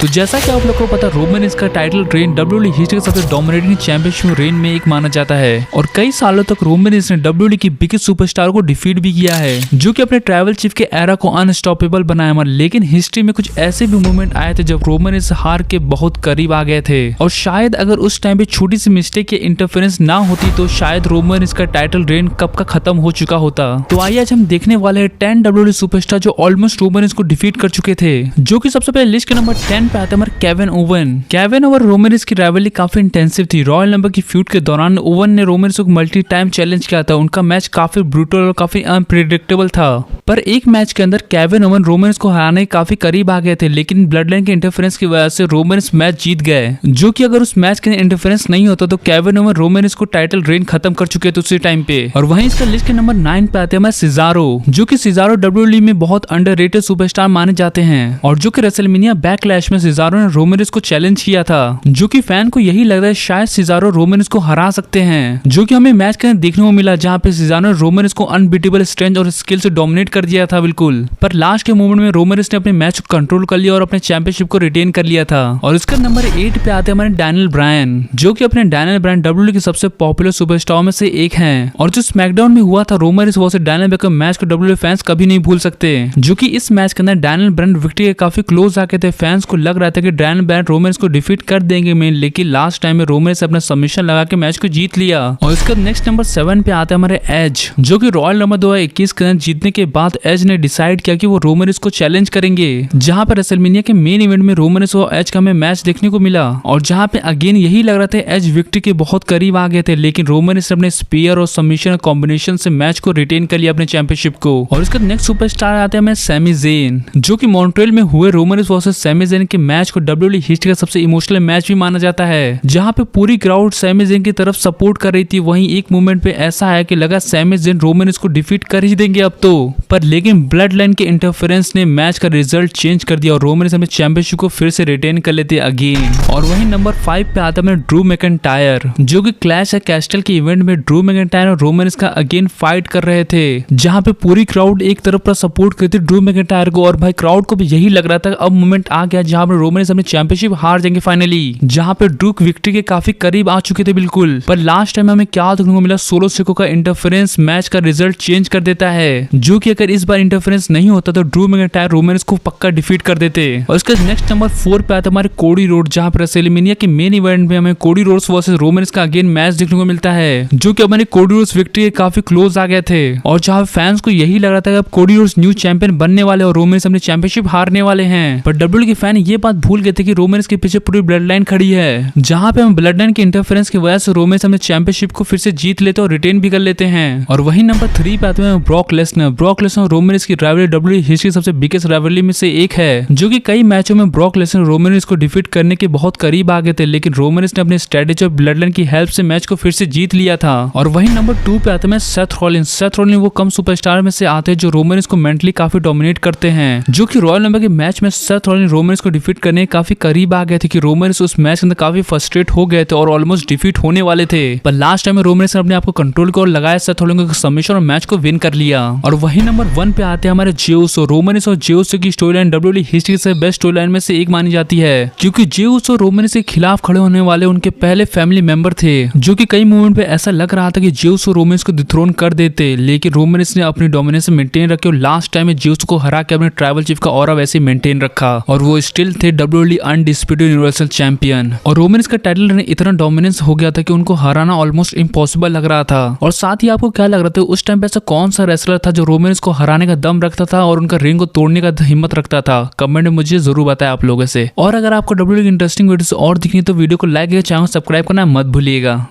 तो जैसा कि आप लोग को पता, रोमन रेंस का टाइटल रेन डब्ल्यूडब्ल्यूई हिस्ट्री का सबसे डोमिनेटिंग चैंपियनशिप रेन में एक माना जाता है और कई सालों तक रोमन रेंस ने डब्ल्यूडब्ल्यूई की बिगेस्ट सुपरस्टार को डिफीट भी किया है, जो कि अपने ट्राइबल चीफ के एरा को अनस्टॉपेबल बनाया। लेकिन हिस्ट्री में कुछ ऐसे भी मूवमेंट आए थे जब रोमन रेंस हार के बहुत करीब आ गए थे और शायद अगर उस टाइम पे छोटी सी मिस्टेक या इंटरफेरेंस ना होती तो शायद रोमन रेंस का टाइटल रेन कब का खत्म हो चुका होता। तो आइए आज हम देखने वाले हैं 10 डब्ल्यूडब्ल्यूई सुपरस्टार जो ऑलमोस्ट रोमन रेंस को डिफीट कर चुके थे। जो कि सबसे पहले लिस्ट के नंबर 10 पे आता है हमारे केविन ओवन और रोमन रेंस की राइवलरी काफी इंटेंसिव थी। रॉयल नंबर की फ्यूड के दौरान ओवन ने रोमन रेंस को मल्टी टाइम चैलेंज किया था। उनका मैच काफी ब्रूटल और काफी अनप्रेडिक्टेबल था, पर एक मैच के अंदर केविन ओवन रोमन रेंस को हराने के काफी करीब आ गए थे, लेकिन ब्लड लाइन के इंटरफेरेंस की वजह से रोमन रेंस मैच जीत गए। जो कि अगर उस मैच के इंटरफेरेंस नहीं होता तो केविन ओवन रोमन रेंस को टाइटल रेन खत्म कर चुके थे उसी टाइम पे। और वहीं इसका लिस्ट के नंबर 9 पे आते हैं सिजारो, जो कि सिजारो डब्ल्यूडब्ल्यूई में बहुत अंडररेटेड सुपरस्टार माने जाते हैं और जो कि रेसलमेनिया बैकलैश में सिजारो ने रोमन रेंस को चैलेंज किया था। जो कि फैन को यही लग रहा है शायद सिजारो रोमन रेंस को हरा सकते हैं, जो कि हमें मैच के अंदर देखने को मिला जहाँ पे सिजारो ने रोमन रेंस को अनबीटेबल स्ट्रेंथ और स्किल से डोमिनेट कर दिया था बिल्कुल। पर लास्ट के मोमेंट में रोमन रेंस ने अपने मैच को कंट्रोल कर लिया और अपने चैंपियनशिप को रिटेन कर लिया था। और इसका नंबर 8 पे आते हैं हमारे डैनियल ब्रायन, जो कि अपने डैनियल ब्रायन डब्ल्यूडब्ल्यूई के सबसे पॉपुलर सुपरस्टार में से एक हैं। और जो स्मैकडाउन में हुआ था Roman Reigns versus Daniel Bryan match को डब्ल्यूडब्ल्यूई फैंस कभी नहीं भूल सकते। जो कि इस मैच के अंदर डैनियल ब्रायन विक्ट्री के काफी क्लोज आके थे। फैंस को लग रहा था कि डैनियल ब्रायन रोमन रेंस को डिफीट कर देंगे में, लेकिन लास्ट टाइम में रोमन रेंस अपना सबमिशन लगा के मैच को जीत लिया। और इसका नेक्स्ट नंबर 7 पे आते हैं हमारे एज, जो कि रॉयल नंबर 2021 के अंदर जीतने के बाद एज ने डिसाइड किया कि वो रोमन रेंस को चैलेंज करेंगे, जहां पर रेसलमेनिया के मेन इवेंट में रोमन रेंस और एज का हमें मैच देखने को मिला और जहां पे अगेन यही लग रहा था एज विक्ट्री के बहुत करीब आ गए थे, लेकिन रोमन रेंस अपने स्पीयर और सबमिशन कॉम्बिनेशन से मैच को रिटेन कर लिया अपने चैंपियनशिप को। और इसका नेक्स्ट सुपरस्टार आते हैं हमें सैमी ज़ेन, जो कि मॉन्ट्रियल में हुए Roman Reigns versus Sami Zayn के मैच को डब्ल्यूडब्ल्यूई हिस्ट्री का सबसे इमोशनल मैच भी माना जाता है, जहां पे पूरी क्राउड सैमी ज़ेन की तरफ सपोर्ट कर रही थी। वहीं एक मोमेंट पे ऐसा है कि लगा सैमी ज़ेन रोमन रेंस को डिफीट कर ही देंगे अब तो, पर लेकिन ब्लड लाइन के इंटरफेरेंस ने मैच का रिजल्ट चेंज कर दिया और रोमन रेंस अपने चैंपियनशिप को फिर से रिटेन कर लेते अगेन। और वहीं नंबर 5 पे आता है ड्रू मैकिंटायर, जो कि क्लैश है कैस्टल के इवेंट में ड्रू मैकिंटायर और रोमन रेंस का अगेन फाइट कर रहे थे, जहां पे पूरी क्राउड एक तरफ पर सपोर्ट करती थी ड्रू मैकिंटायर को और भाई क्राउड को भी यही लग रहा था अब मोमेंट आ गया जहां पर रोमन रेंस अपनी चैंपियनशिप हार जाएंगे फाइनली, जहां पे ड्रू विक्ट्री के काफी करीब आ चुके थे बिल्कुल। पर लास्ट टाइम हमें क्या देखने को मिला, सोलो सिको का इंटरफेरेंस मैच का रिजल्ट चेंज कर देता है, जो कि अगर इस बार इंटरफेरेंस नहीं होता तो ड्रू मैकिंटायर रोमन रेंस को पक्का डिफीट कर देते। और इसके नेक्स्ट नंबर 4 पे आता है हमारे कोडी रोड, जहां पर रेसलमेनिया के मेन इवेंट में हमें Cody Rhodes versus Roman Reigns का अगेन मैच देखने को मिलता है, जो कि हमारे कोडी रोड्स विक्ट्री के काफी क्लोज आ गए थे और जहां फैंस को यही लग रहा था कि अब कोडी रोड्स न्यू चैंपियन बनने वाले और रोमन रेंस अपनी चैंपियनशिप हारने वाले हैं। पर डब्ल्यूडब्ल्यूई के फैन ये बात भूल गए थे कि रोमन रेंस के पीछे पूरी ब्लड लाइन खड़ी है, जहां पे हम ब्लड लाइन के इंटरफेरेंस की वजह से रोमन रेंस अपने चैंपियनशिप को फिर से जीत लेते और रिटेन भी कर लेते हैं। और वही नंबर 3 पे आते हैं ब्रॉक लेसनर और रोमन रेंस की राइवलरी डब्ल्यूडब्ल्यूई हिस्ट्री सबसे बिगेस्ट राइवलरी में से एक है, जो कि कई मैचों में ब्रॉक लेसनर रोमन रेंस को डिफीट करने के बहुत करीब आ गए थे, लेकिन रोमन रेंस ने अपने स्ट्रेटेजी और ब्लड लाइन की हेल्प से मैच को फिर से जीत लिया था। और वही नंबर 2 पे आते हैं सेथ रॉलिन्स वो कम सुपरस्टार में से आते हैं जो रोमन रेंस को मेंटली काफी डोमिनेट करते हैं, जो कि रॉयल नंबर के मैच में सेथ रॉलिन्स रोमन रेंस को डिफीट करने के काफी करीब आ गए थे कि रोमन रेंस उस मैच के अंदर काफी फ्रस्ट्रेट हो गए थे और ऑलमोस्ट डिफीट होने वाले थे। पर लास्ट टाइम में रोमन रेंस ने अपने आप को कंट्रोल किया और लगाया सेथ रॉलिन्स को सबमिशन और मैच को विन कर लिया। और वही नंबर 1 पे आते हैं हमारे जे उसो। रोमन रेंस और जे उसो की स्टोरी लाइन डब्ल्यूडब्ल्यूई हिस्ट्री से बेस्ट स्टोरी लाइन में से एक मानी जाती है, क्योंकि जे उसो रोमन रेंस के खिलाफ खड़े होने वाले उनके पहले फैमिली मेंबर थे, जो कि कई मोमेंट पे ऐसा लग रहा था कि जे उसो रोमन रेंस को डिथ्रोन कर देते, लेकिन रोमन रेंस ने अपनी डोमिनेंस मेंटेन रखी और लास्ट टाइम में जे उसो को हरा के अपने ट्राइबल चीफ का ऑरा वैसे मेंटेन रखा और वो स्टिल थे डब्ल्यूडब्ल्यूई अनडिस्प्यूटेड यूनिवर्सल चैंपियन। और रोमन रेंस का टाइटल रहने इतना डोमिनेंस हो गया था कि उनको हराना ऑलमोस्ट इम्पॉसिबल लग रहा था। और साथ ही आपको क्या लग रहा था उस टाइम पे ऐसा कौन सा रेसलर था जो रोमन रेंस को हराने का दम रखता था और उनका रिंग को तोड़ने का हिम्मत रखता था? कमेंट में मुझे जरूर बताएं आप लोगों से। और अगर आपको डब्ल्यूडब्ल्यूई की इंटरेस्टिंग वीडियोस और दिखनी तो वीडियो को लाइक या चैनल सब्सक्राइब करना मत भूलिएगा।